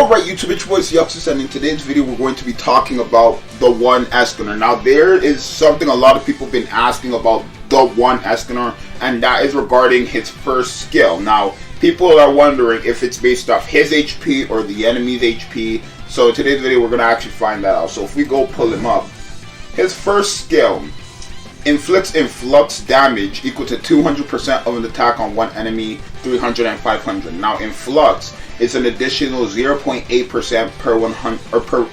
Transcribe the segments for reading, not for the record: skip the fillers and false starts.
Alright YouTube, it's your boy Yuxus, and in today's video we're going to be talking about the One Escanor. Now there is something a lot of people have been asking about the One Escanor, and that is regarding his first skill. Now people are wondering if it's based off his HP or the enemy's HP. So in today's video we're going to actually find that out. So if we go pull him up, his first skill inflicts influx damage equal to 200% of an attack on one enemy, 300 and 500. Now influx is an additional 0.8% per 100 or per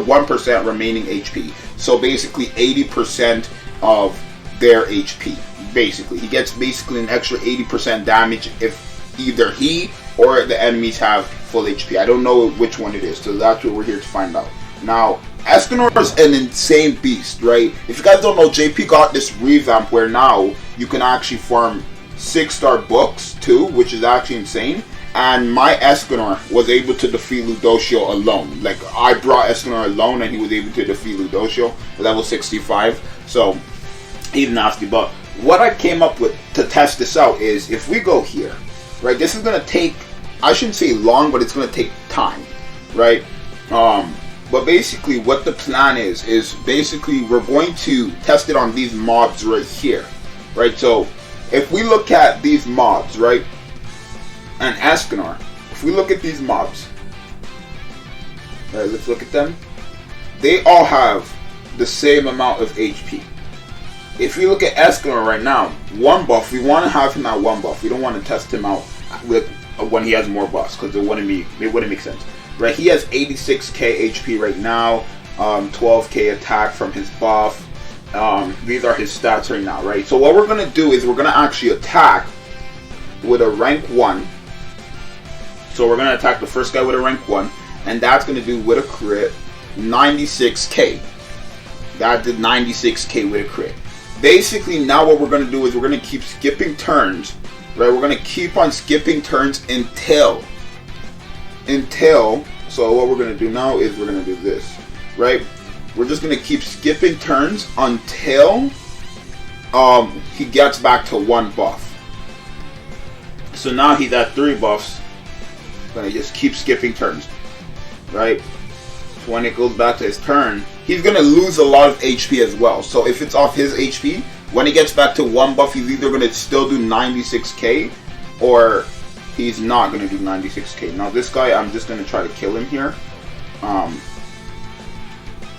1% remaining HP. So basically 80% of their HP. Basically, he gets basically an extra 80% damage if either he or the enemies have full HP. I don't know which one it is, so that's what we're here to find out. Now, Escanor is an insane beast, right? If you guys don't know, JP got this revamp where now you can actually farm 6-star books too, which is actually insane. And my Escanor was able to defeat Ludociel alone. Like, I brought Escanor alone and he was able to defeat Ludociel, level 65. So, he's nasty. But what I came up with to test this out is, if we go here, right, this is going to take, I shouldn't say long, but it's going to take time, right? But basically what the plan is basically we're going to test it on these mobs right here, right? So if we look at these mobs, right, and Escanor, if we look at these mobs, right, let's look at them. They all have the same amount of HP. If we look at Escanor right now, one buff, we want to have him at one buff. We don't want to test him out with when he has more buffs, because it wouldn't make sense. Right, he has 86k HP right now, 12k attack from his buff. These are his stats right now, right? So what we're going to do is we're going to actually attack with a rank 1. So we're going to attack the first guy with a rank 1, and that's going to do with a crit 96k. That did 96k with a crit. Basically, now what we're going to do is we're going to keep skipping turns, right? We're going to keep on skipping turns until, so what we're going to do now is we're going to do this, right? We're just going to keep skipping turns until he gets back to 1 buff. So now he's at 3 buffs. Going to just keep skipping turns, right? So when it goes back to his turn, he's going to lose a lot of HP as well. So if it's off his HP, when he gets back to 1 buff, he's either going to still do 96k or he's not going to do 96k. Now this guy, I'm just going to try to kill him here.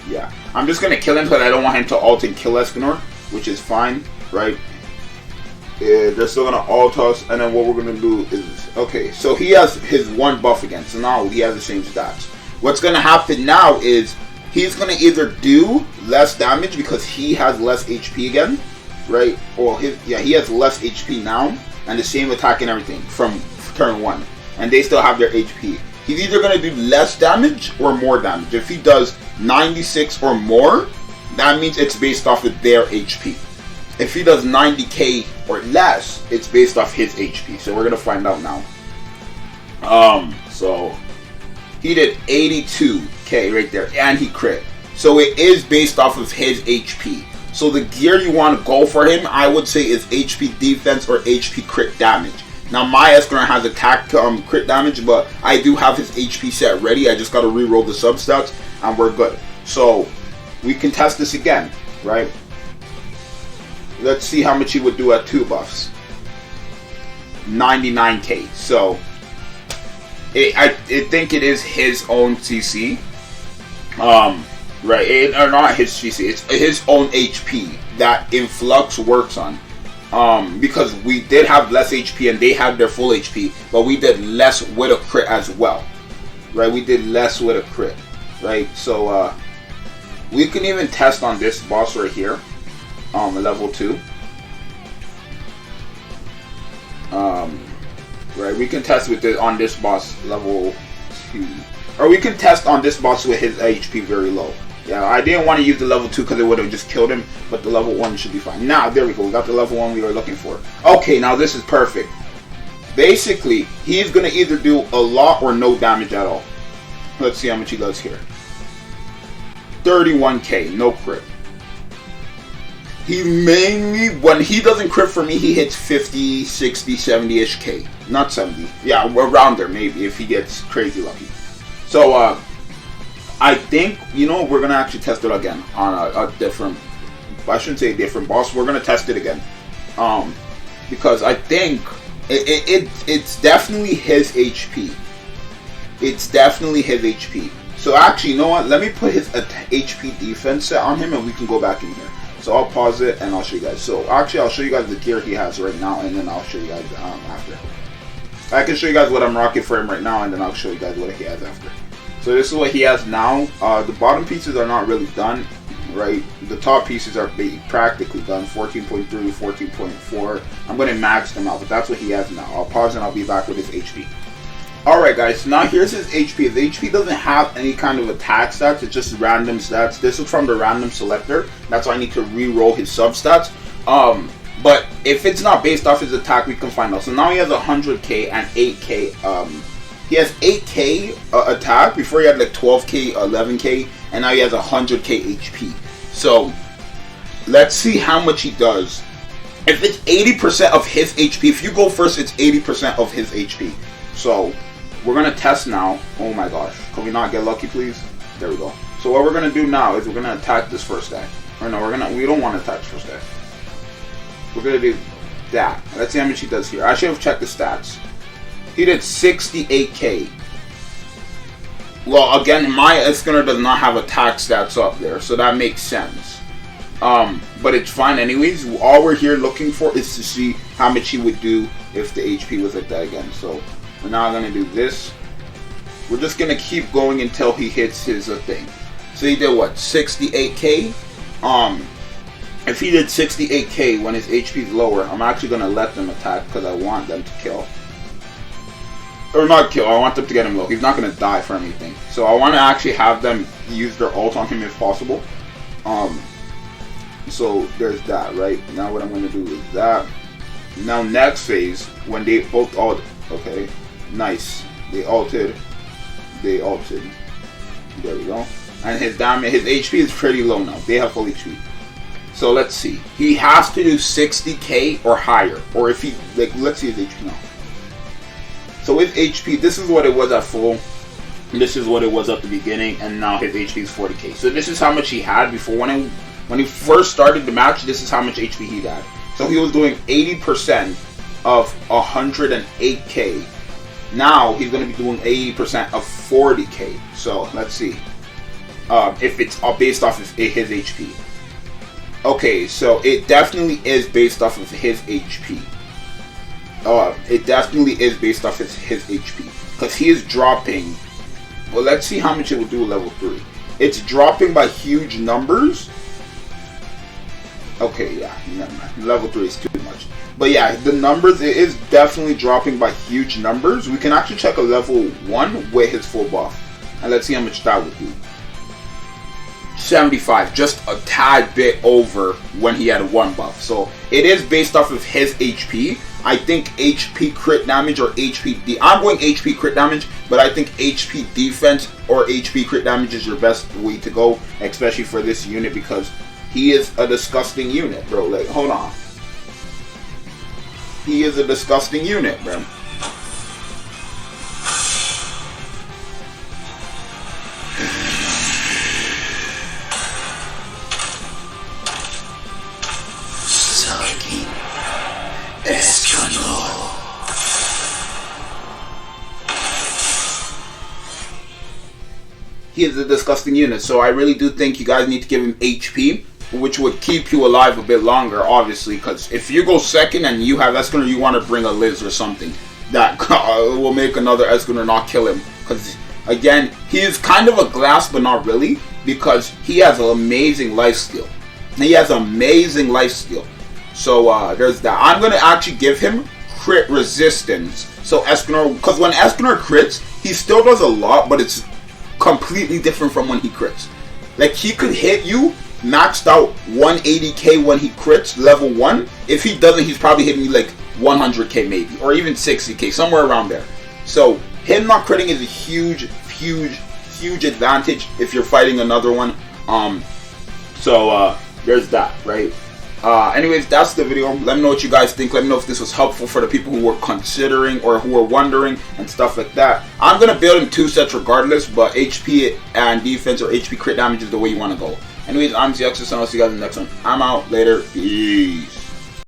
Yeah, I'm just going to kill him because I don't want him to ult and kill Escanor, which is fine, right? They're still going to ult us, and then what we're going to do is, okay, so he has his 1 buff again, so now he has the same stats. What's going to happen now is he's going to either do less damage because he has less HP again, right? Or he has less HP now, and the same attack and everything from turn 1, and they still have their HP. He's either going to do less damage or more damage. If he does 96 or more, that means it's based off of their HP. If he does 90k or less, it's based off his HP. So we're going to find out now. So he did 82k right there, and he crit. So it is based off of his HP. So the gear you want to go for him, I would say, is HP defense or HP crit damage. Now my Escanor has attack crit damage, but I do have his HP set ready. I just got to reroll the substats and we're good. So we can test this again, right? Let's see how much he would do at 2 buffs. 99k. So I think it is his own CC. Right, or not his CC, it's his own HP that Influx works on. Because we did have less HP and they had their full HP, but we did less with a crit as well, right? We did less with a crit, right? So we can even test on this boss right here, level 2. Right, we can test with this on this boss level 2, or we can test on this boss with his HP very low. Yeah, I didn't want to use the level 2 because it would have just killed him, but the level 1 should be fine. Now, there we go. We got the level 1 we were looking for. Okay, now this is perfect. Basically, he's going to either do a lot or no damage at all. Let's see how much he does here. 31k, no crit. He mainly, when he doesn't crit for me, he hits 50, 60, 70-ish k. Not 70. Yeah, around there maybe if he gets crazy lucky. So I think, you know, we're gonna actually test it again on a different, I shouldn't say different boss, we're gonna test it again, because I think it's definitely his HP. It's definitely his HP. So actually, you know what, let me put his HP defense set on him and we can go back in here. So I'll pause it and I'll show you guys. So actually, I'll show you guys the gear he has right now, and then I'll show you guys after. I can show you guys what I'm rocking for him right now, and then I'll show you guys what he has after. So this is what he has now. The bottom pieces are not really done, right? The top pieces are practically done. 14.3, 14.4. I'm going to max them out, but that's what he has now. I'll pause and I'll be back with his HP. Alright guys, so now here's his HP. His HP doesn't have any kind of attack stats, it's just random stats. This is from the random selector. That's why I need to re-roll his substats. But if it's not based off his attack, we can find out. So now he has 100k and 8k. He has 8k attack. Before he had like 12k, 11k, and now he has 100k HP. So let's see how much he does. If it's 80% of his HP, if you go first, it's 80% of his HP. So we're gonna test now. Oh my gosh, can we not get lucky, please? There we go. So what we're gonna do now is we're gonna attack this first guy. Or no, we don't want to attack this first guy. We're gonna do that. Let's see how much he does here. I should have checked the stats. He did 68k. Well, again, my Escanor does not have attack stats up there, so that makes sense. But it's fine anyways. All we're here looking for is to see how much he would do if the HP was like that again. So we're now gonna do this. We're just gonna keep going until he hits his thing. So he did what? 68k. If he did 68k when his HP is lower, I'm actually gonna let them attack because I want them to kill. Or not kill, I want them to get him low. He's not gonna die for anything. So I want to actually have them use their ult on him if possible. So there's that, right? Now what I'm gonna do is that. Now next phase, when they both ult, okay, nice. They ulted. There we go. And his damage, his HP is pretty low now. They have full HP. So let's see. He has to do 60k or higher. Or if he, like, let's see his HP now. So his HP, this is what it was at full. This is what it was at the beginning. And now his HP is 40k. So this is how much he had before. When he first started the match, this is how much HP he had. So he was doing 80% of 108k. Now he's going to be doing 80% of 40k. So let's see if it's based off of his HP. Okay, so it definitely is based off of his HP. It definitely is based off his HP. Because he is dropping. Well, let's see how much it will do level 3. It's dropping by huge numbers. Okay, yeah, never mind. Level 3 is too much. But yeah, the numbers, it is definitely dropping by huge numbers. We can actually check a level 1 with his full buff. And let's see how much that would do. 75, just a tad bit over when he had 1 buff. So it is based off of his HP. I think HP crit damage or HP... I'm going HP crit damage, but I think HP defense or HP crit damage is your best way to go, especially for this unit because he is a disgusting unit, bro. Like, hold on. He is a disgusting unit, bro. He is a disgusting unit, so I really do think you guys need to give him HP, which would keep you alive a bit longer, obviously, because if you go second and you have Escanor, you want to bring a Liz or something that will make another Escanor not kill him, because, again, he is kind of a glass, but not really, because he has an amazing lifesteal. He has amazing lifesteal. So, there's that. I'm going to actually give him crit resistance, so Escanor, because when Escanor crits, he still does a lot, but it's completely different from when he crits. Like, he could hit you maxed out 180k when he crits level 1. If he doesn't, he's probably hitting you like 100k maybe, or even 60k, somewhere around there. So him not critting is a huge advantage if you're fighting another one. So there's that, right? Anyways, that's the video. Let me know what you guys think. Let me know if this was helpful for the people who were considering or who were wondering and stuff like that. I'm going to build in 2 sets regardless, but HP and defense or HP crit damage is the way you want to go. Anyways, I'm Zexus, and I'll see you guys in the next one. I'm out. Later. Peace.